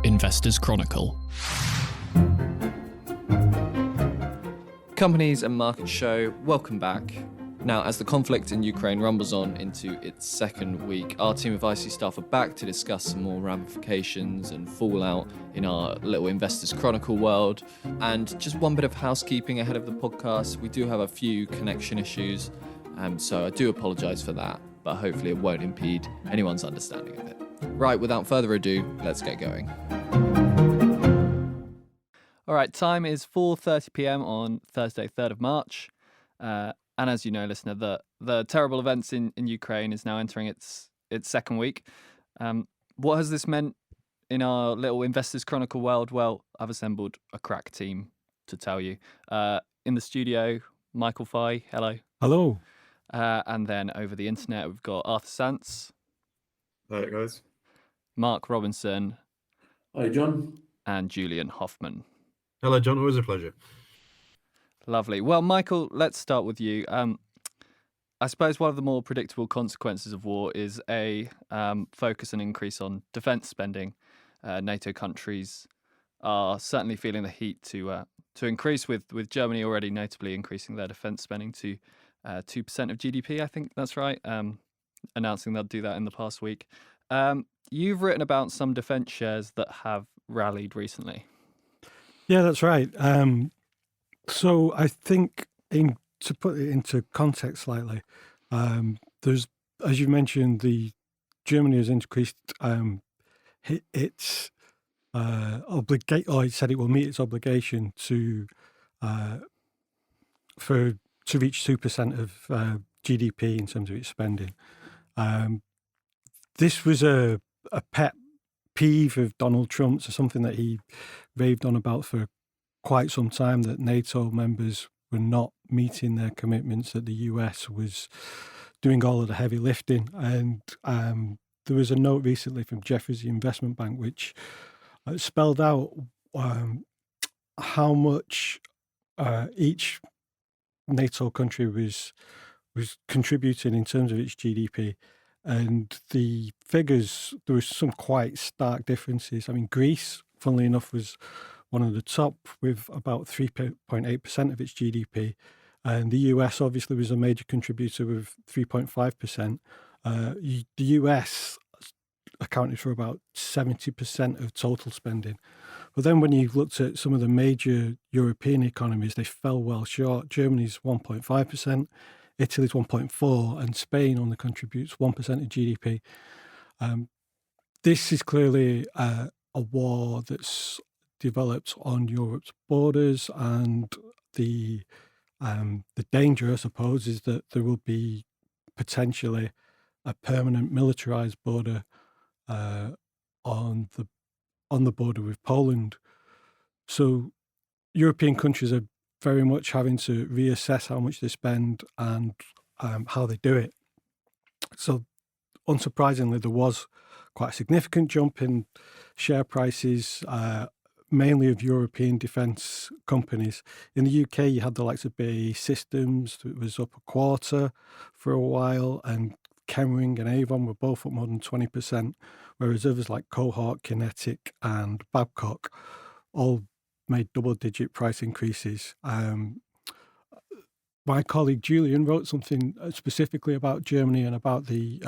Investors Chronicle. Companies and market show, welcome back. Now, as the conflict in Ukraine rumbles on into its second week, our team of IC staff are back to discuss some more ramifications and fallout in our little Investors Chronicle world. And just one bit of housekeeping ahead of the podcast. We do have a few connection issues, so I do apologise for that, but hopefully it won't impede anyone's understanding of it. Right, without further ado, let's get going. All right, time is 4:30 p.m. on Thursday, 3rd of March. And as you know, listener, the terrible events in Ukraine is now entering its second week. What has this meant in our little Investors Chronicle world? Well, I've assembled a crack team to tell you. In the studio, Michael Fahy, hello. Hello. And then over the internet, we've got Arthur Sants. Hi, guys. Mark Robinson. Hi, John. And Julian Hofmann. Hello, John. Always a pleasure. Lovely. Well, Michael, let's start with you. I suppose one of the more predictable consequences of war is a focus and increase on defence spending. NATO countries are certainly feeling the heat to increase, with Germany already notably increasing their defence spending to 2% of GDP. I think that's right. Announcing they'll do that in the past week. You've written about some defence shares that have rallied recently. Yeah, that's right. So I think, to put it into context slightly, there's, as you mentioned, Germany has increased its it said it will meet its obligation to reach 2% of GDP in terms of its spending. This was a pet peeve of Donald Trump's, or something that he raved on about for quite some time, that NATO members were not meeting their commitments, that the US was doing all of the heavy lifting. And there was a note recently from Jefferies, the investment bank, which spelled out how much each NATO country was contributing in terms of its GDP. And the figures, there was some quite stark differences. I mean, Greece, funnily enough, was one of the top with about 3.8% of its GDP. And the US obviously was a major contributor with 3.5%. The US accounted for about 70% of total spending. But then when you looked at some of the major European economies, they fell well short. Germany's 1.5%. Italy's 1.4%, and Spain only contributes 1% of GDP. This is clearly a war that's developed on Europe's borders, and the danger, I suppose, is that there will be potentially a permanent militarized border on the border with Poland. So European countries are very much having to reassess how much they spend and how they do it. So, unsurprisingly, there was quite a significant jump in share prices, mainly of European defence companies. In the UK, you had the likes of BAE Systems, that was up a quarter for a while, and Chemring and Avon were both up more than 20%, whereas others like Cohort, Kinetic and Babcock all made double-digit price increases. My colleague Julian wrote something specifically about Germany and about the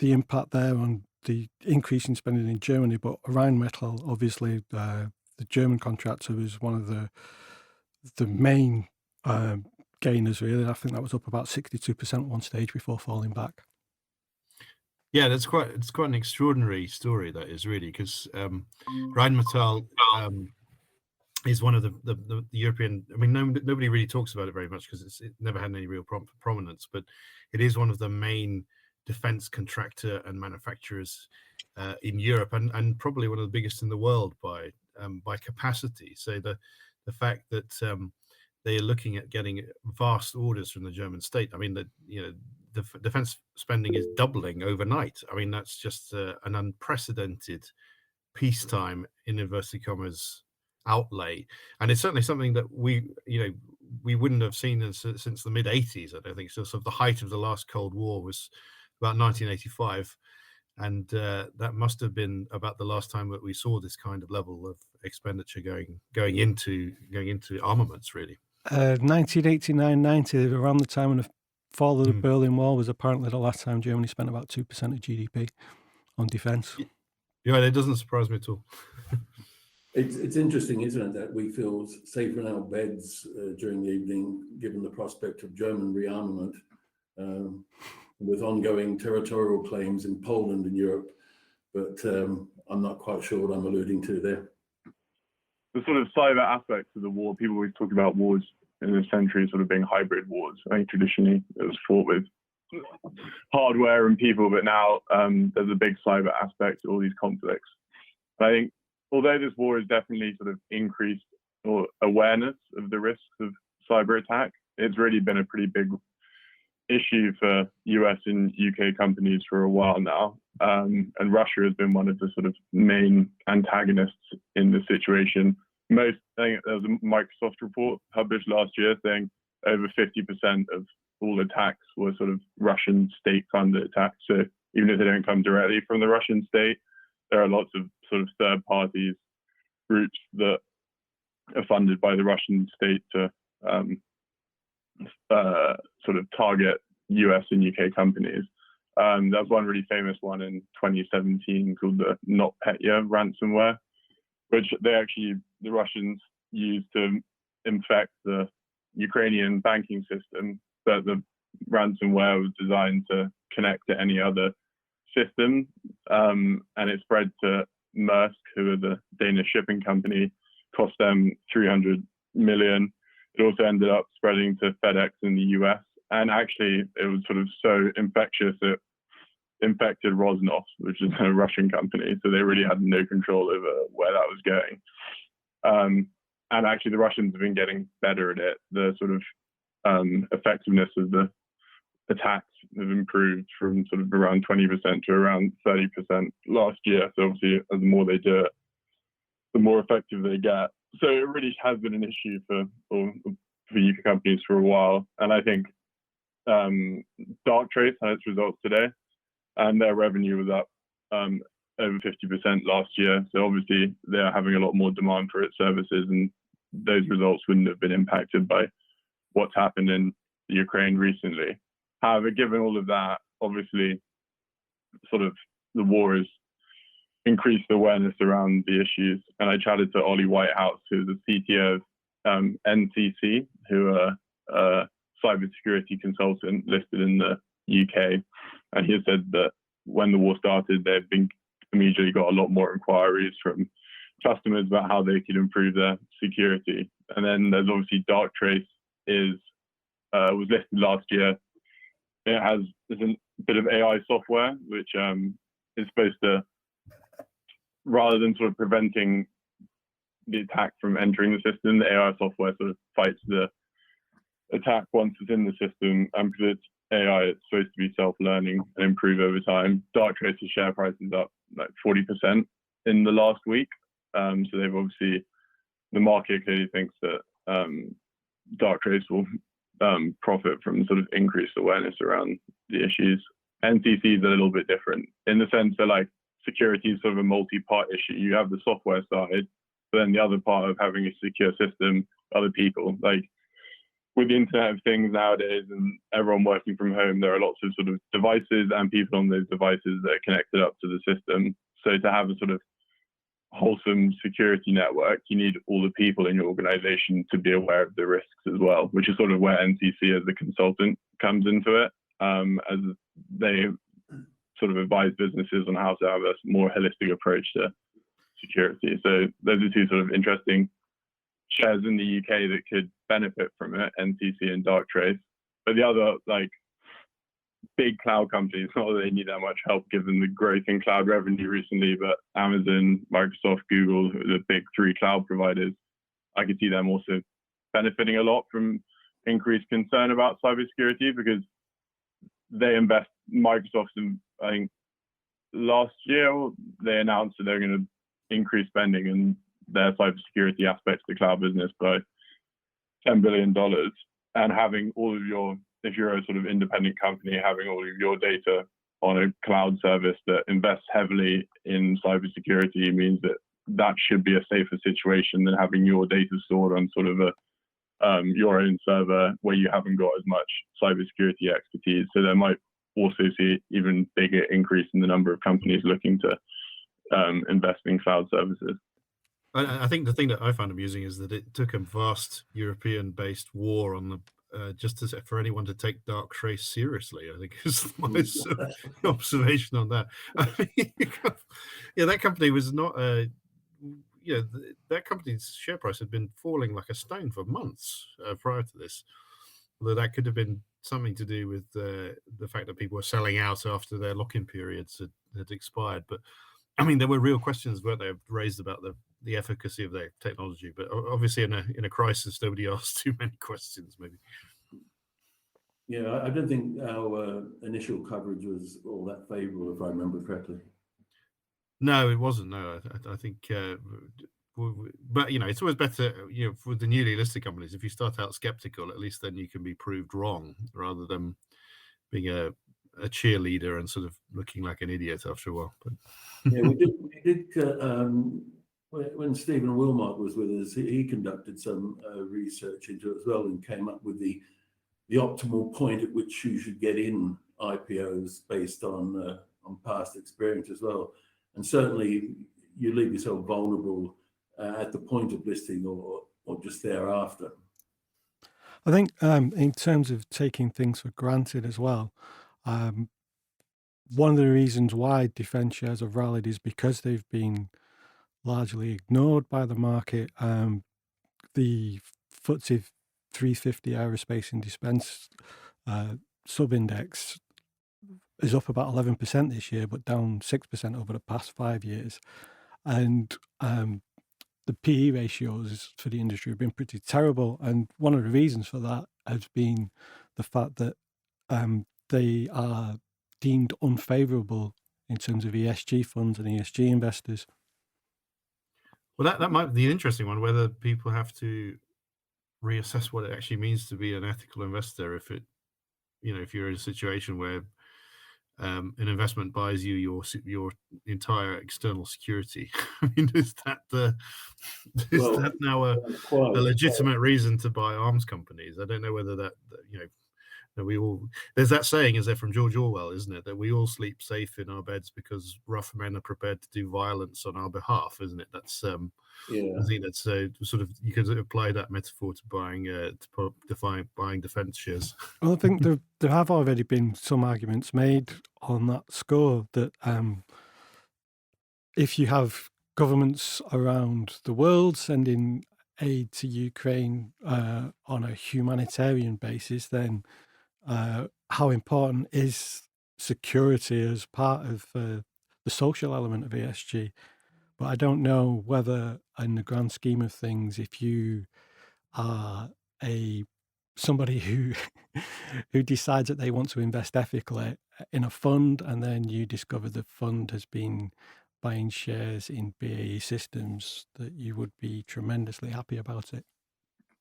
impact there on the increase in spending in Germany. But Rheinmetall, obviously, the German contractor, was one of the main gainers, really. I think that was up about 62% at one stage before falling back. Yeah, it's quite an extraordinary story, that is, really, because Rheinmetall is one of the European. I mean, nobody really talks about it very much because it never had any real prominence, but it is one of the main defense contractor and manufacturers in Europe, and probably one of the biggest in the world by capacity. So the fact that they are looking at getting vast orders from the German state. I mean, the defense spending is doubling overnight. I mean, that's just an unprecedented peacetime, in inverted commas, outlay, and it's certainly something that we wouldn't have seen since the mid 80s. I don't think so. Sort of the height of the last Cold War was about 1985, and that must have been about the last time that we saw this kind of level of expenditure going into armaments, really. 1989-90, around the time of the fall of the Berlin Wall, was apparently the last time Germany spent about 2% of GDP on defence. Yeah, it doesn't surprise me at all. It's interesting, isn't it, that we feel safer in our beds during the evening, given the prospect of German rearmament, with ongoing territorial claims in Poland and Europe. But I'm not quite sure what I'm alluding to there. The sort of cyber aspects of the war, people always talk about wars in this century sort of being hybrid wars. I think traditionally it was fought with hardware and people, but now there's a big cyber aspect to all these conflicts. I think although this war has definitely sort of increased or awareness of the risks of cyber attack, it's really been a pretty big issue for US and UK companies for a while now. And Russia has been one of the sort of main antagonists in the situation. I think there was a Microsoft report published last year saying over 50% of all attacks were sort of Russian state-funded attacks. So even if they don't come directly from the Russian state, there are lots of sort of third parties, groups that are funded by the Russian state to sort of target US and UK companies. There was one really famous one in 2017 called the NotPetya ransomware, which the Russians used to infect the Ukrainian banking system, but the ransomware was designed to connect to any other system, and it spread to Maersk, who are the Danish shipping company, cost them 300 million. It also ended up spreading to FedEx in the US, and actually it was sort of so infectious it infected Rosneft, which is a Russian company, so they really had no control over where that was going. And actually the Russians have been getting better at it. The sort of effectiveness of the attacks have improved from sort of around 20% to around 30% last year. So obviously, the more they do it, the more effective they get. So it really has been an issue for UK companies for a while. And I think Darktrace had its results today, and their revenue was up over 50% last year. So obviously, they're having a lot more demand for its services, and those results wouldn't have been impacted by what's happened in Ukraine recently. However, given all of that, obviously, sort of the war has increased awareness around the issues. And I chatted to Ollie Whitehouse, who's the CTO of NCC, who are a cybersecurity consultant listed in the UK. And he said that when the war started, they've been immediately got a lot more inquiries from customers about how they could improve their security. And then there's obviously Darktrace was listed last year. It's a bit of AI software, which is supposed to, rather than sort of preventing the attack from entering the system, the AI software sort of fights the attack once it's in the system. And because it's AI, it's supposed to be self-learning and improve over time. Darktrace's share price is up like 40% in the last week. So they've obviously, the market clearly thinks that Darktrace will profit from sort of increased awareness around the issues. NCC is a little bit different in the sense that like security is sort of a multi-part issue. You have the software side, but then the other part of having a secure system, other people, like with the Internet of Things nowadays and everyone working from home, there are lots of sort of devices and people on those devices that are connected up to the system. So to have a sort of wholesome security network, you need all the people in your organization to be aware of the risks as well, which is sort of where NCC as a consultant comes into it, as they sort of advise businesses on how to have a more holistic approach to security. So those are two sort of interesting shares in the UK that could benefit from it, NCC and Darktrace. But the other like big cloud companies, not that they need that much help given the growth in cloud revenue recently, but Amazon, Microsoft, Google, the big three cloud providers, I could see them also benefiting a lot from increased concern about cybersecurity because they invest. Microsoft, I think last year, they announced that they're going to increase spending in their cybersecurity aspects of the cloud business by $10 billion. And having all of your, if you're a sort of independent company, having all of your data on a cloud service that invests heavily in cybersecurity means that should be a safer situation than having your data stored on sort of your own server where you haven't got as much cybersecurity expertise. So there might also see even bigger increase in the number of companies looking to invest in cloud services. I think the thing that I found amusing is that it took a vast European-based war on the just for anyone to take Dark Trace seriously. I think is my sort of observation on that. I mean, yeah, that company was not that company's share price had been falling like a stone for months prior to this. Although that could have been something to do with the fact that people were selling out after their lock-in periods had expired. But I mean, there were real questions, weren't they, raised about the efficacy of their technology. But obviously, in a crisis, nobody asked too many questions, maybe. Yeah, I don't think our initial coverage was all that favourable, if I remember correctly. No, it wasn't. No, I think, but it's always better, for the newly listed companies. If you start out skeptical, at least then you can be proved wrong, rather than being a cheerleader and sort of looking like an idiot after a while. But yeah, we did. When Stephen Wilmot was with us, he conducted some research into it as well and came up with the optimal point at which you should get in IPOs based on past experience as well. And certainly, you leave yourself vulnerable at the point of listing or just thereafter. I think in terms of taking things for granted as well, one of the reasons why defence shares have rallied is because they've been largely ignored by the market. The FTSE 350 aerospace and defence sub-index is up about 11% this year, but down 6% over the past 5 years. And the PE ratios for the industry have been pretty terrible. And one of the reasons for that has been the fact that they are deemed unfavourable in terms of ESG funds and ESG investors. Well, that might be an interesting one, whether people have to reassess what it actually means to be an ethical investor. If you're in a situation where an investment buys you your entire external security, I mean, is that now a legitimate reason to buy arms companies? I don't know whether that there's that saying, is there, from George Orwell, isn't it, that we all sleep safe in our beds because rough men are prepared to do violence on our behalf, isn't it? That's I think that's sort of, you could apply that metaphor to buying defence shares. Well, I think there have already been some arguments made on that score that if you have governments around the world sending aid to Ukraine on a humanitarian basis, then how important is security as part of the social element of ESG? But I don't know whether, in the grand scheme of things, if you are somebody who decides that they want to invest ethically in a fund, and then you discover the fund has been buying shares in BAE Systems, that you would be tremendously happy about it.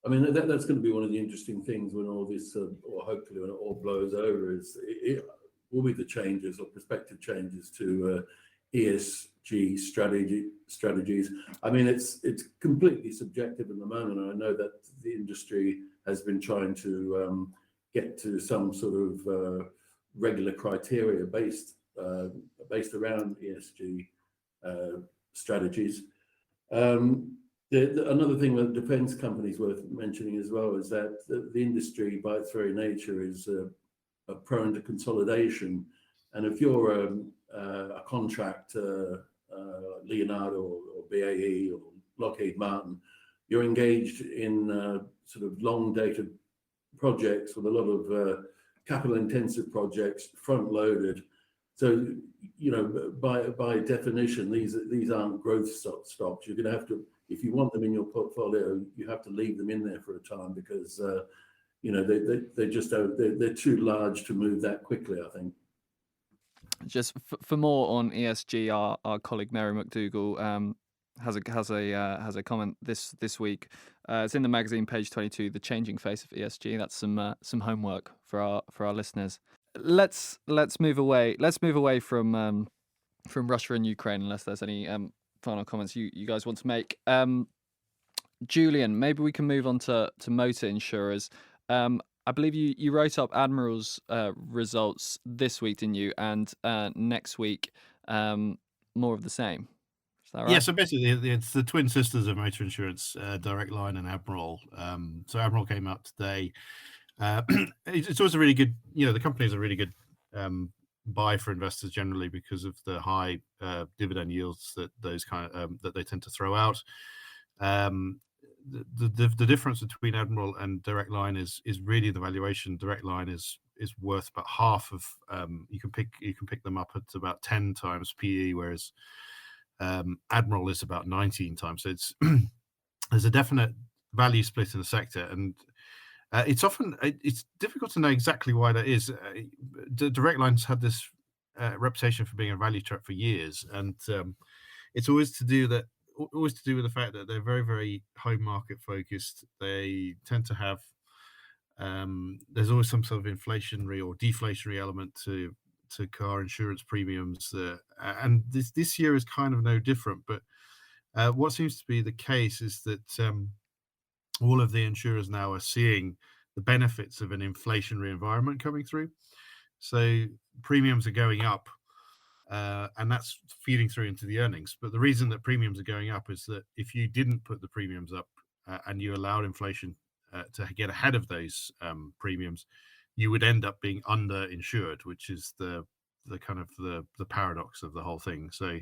I mean, that's going to be one of the interesting things when all this, or hopefully when it all blows over, is it will be the changes or prospective changes to ESG strategies. I mean, it's completely subjective at the moment. I know that the industry has been trying to get to some sort of regular criteria based around ESG strategies. Another thing with defence companies worth mentioning as well is that the industry, by its very nature, is prone to consolidation. And if you're a contractor, Leonardo or BAE or Lockheed Martin, you're engaged in sort of long-dated projects with a lot of capital-intensive projects, front-loaded. So, by definition, these aren't growth stocks. You're going to have to, if you want them in your portfolio, you have to leave them in there for a time because they're too large to move that quickly, I think. Just for more on ESG, our colleague Mary McDougall has a comment this week. It's in the magazine, page 22, "The Changing Face of ESG." That's some homework for our listeners. let's move away. Let's move away from Russia and Ukraine, unless there's any final comments you guys want to make. Julian, maybe we can move on to motor insurers. I believe you wrote up Admiral's results this week, didn't you? And next week, more of the same. Is that right? Yeah, so basically it's the twin sisters of motor insurance, Direct Line and Admiral. So Admiral came out today. It's always a really good, the company is a really good buy for investors generally because of the high dividend yields that those that they tend to throw out. The difference between Admiral and Direct Line is really the valuation. Direct Line is worth about half of you can pick them up at about 10 times PE, whereas Admiral is about 19 times. So it's there's a definite value split in the sector, and it's difficult to know exactly why that is. Direct Line's had this reputation for being a value trap for years, and it's always to do with the fact that they're very, very home market focused. They tend to have there's always some sort of inflationary or deflationary element to car insurance premiums, and this year is kind of no different. But what seems to be the case is that all of the insurers now are seeing the benefits of an inflationary environment coming through. So premiums are going up, and that's feeding through into the earnings. But the reason that premiums are going up is that if you didn't put the premiums up and you allowed inflation to get ahead of those premiums, you would end up being underinsured, which is the kind of the paradox of the whole thing. So,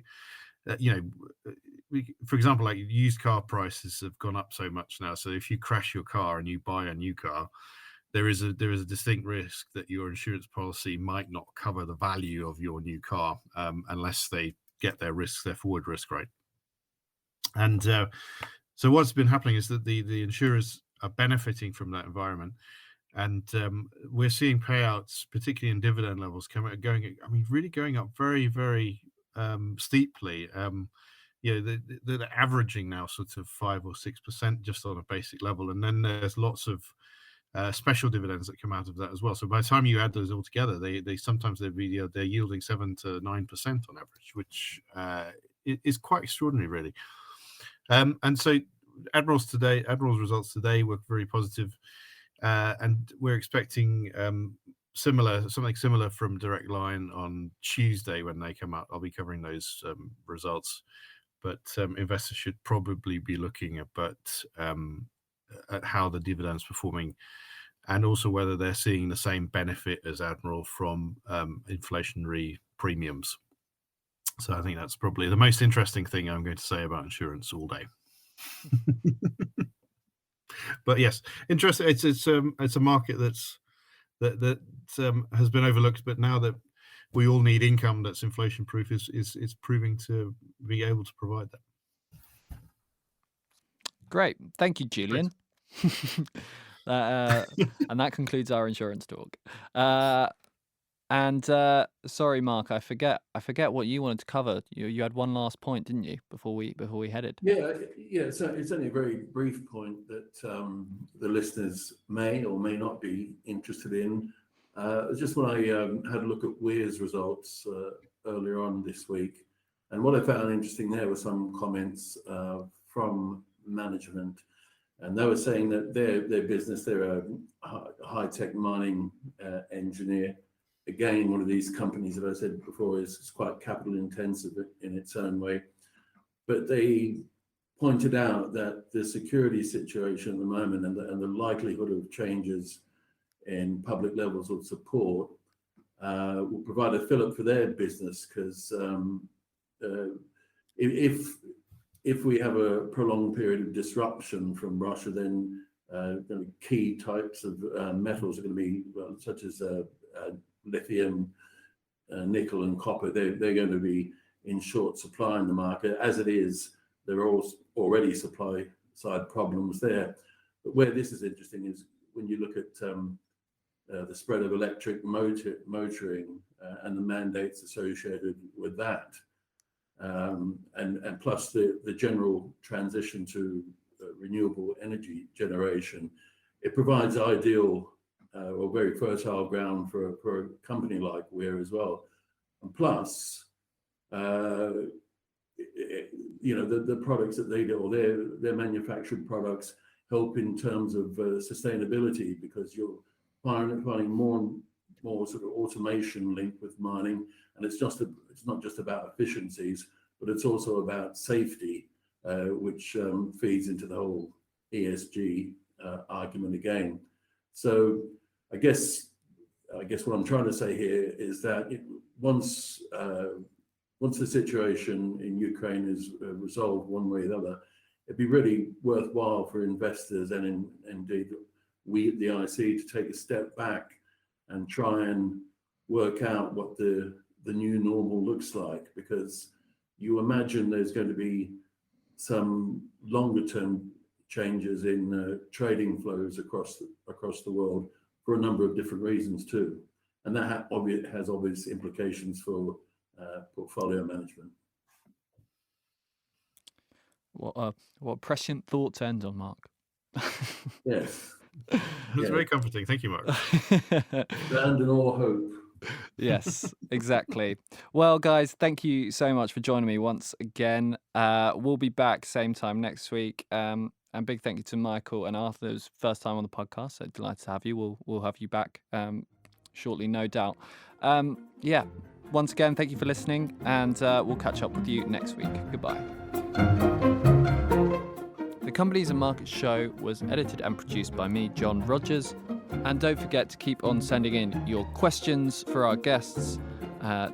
for example, like used car prices have gone up so much now. So if you crash your car and you buy a new car, there is a distinct risk that your insurance policy might not cover the value of your new car unless they get their forward risk right. And so what's been happening is that the insurers are benefiting from that environment. And we're seeing payouts, particularly in dividend levels, really going up very, very steeply. They're averaging now sort of 5 or 6% just on a basic level, and then there's lots of special dividends that come out of that as well. So by the time you add those all together, they're yielding 7 to 9% on average, which is quite extraordinary, really. And so Admiral's results today were very positive. And we're expecting something similar from Direct Line on Tuesday when they come out. I'll be covering those results, but investors should probably be looking at how the dividend's performing, and also whether they're seeing the same benefit as Admiral from inflationary premiums. So I think that's probably the most interesting thing I'm going to say about insurance all day. But yes, interesting. It's a market that has been overlooked, but now that we all need income that's inflation proof, is proving to be able to provide that. Great, thank you, Julian. And that concludes our insurance talk. And sorry, Mark, I forget what you wanted to cover. You had one last point, didn't you, before we headed? Yeah. So it's only a very brief point that the listeners may or may not be interested in. Just when I had a look at Weir's results earlier on this week, and what I found interesting there were some comments from management, and they were saying that their business, they're a high-tech mining engineer. Again, one of these companies that I said before is quite capital intensive in its own way. But they pointed out that the security situation at the moment and the likelihood of changes in public levels of support will provide a fillip for their business, because if we have a prolonged period of disruption from Russia, then key types of metals are going to be, such as lithium, nickel and copper, they're going to be in short supply in the market. As it is, there are already supply side problems there. But where this is interesting is when you look at the spread of electric motoring and the mandates associated with that, and plus the general transition to renewable energy generation, it provides ideal or very fertile ground for a company like Weir as well. And plus, the products that they do, or their manufactured products, help in terms of sustainability, because you're finding more and more sort of automation linked with mining, and it's not just about efficiencies, but it's also about safety, which feeds into the whole ESG argument again. So I guess what I'm trying to say here is that once the situation in Ukraine is resolved one way or the other, it'd be really worthwhile for investors and indeed we at the IC to take a step back and try and work out what the new normal looks like, because you imagine there's going to be some longer term changes in trading flows across the world for a number of different reasons too, and that has obvious implications for portfolio management. What prescient thought to end on, Mark. Yes. It was very comforting. Thank you, Mark. Ground in all hope. Yes, exactly. Well, guys, thank you so much for joining me once again. We'll be back same time next week. And big thank you to Michael and Arthur's first time on the podcast. So delighted to have you. We'll have you back shortly, no doubt. Once again, thank you for listening, and we'll catch up with you next week. Goodbye. The Companies and Markets Show was edited and produced by me, John Rogers. And don't forget to keep on sending in your questions for our guests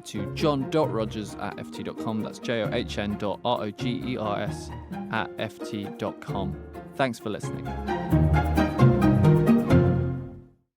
to john.rogers@ft.com. That's john.rogers@ft.com. Thanks for listening.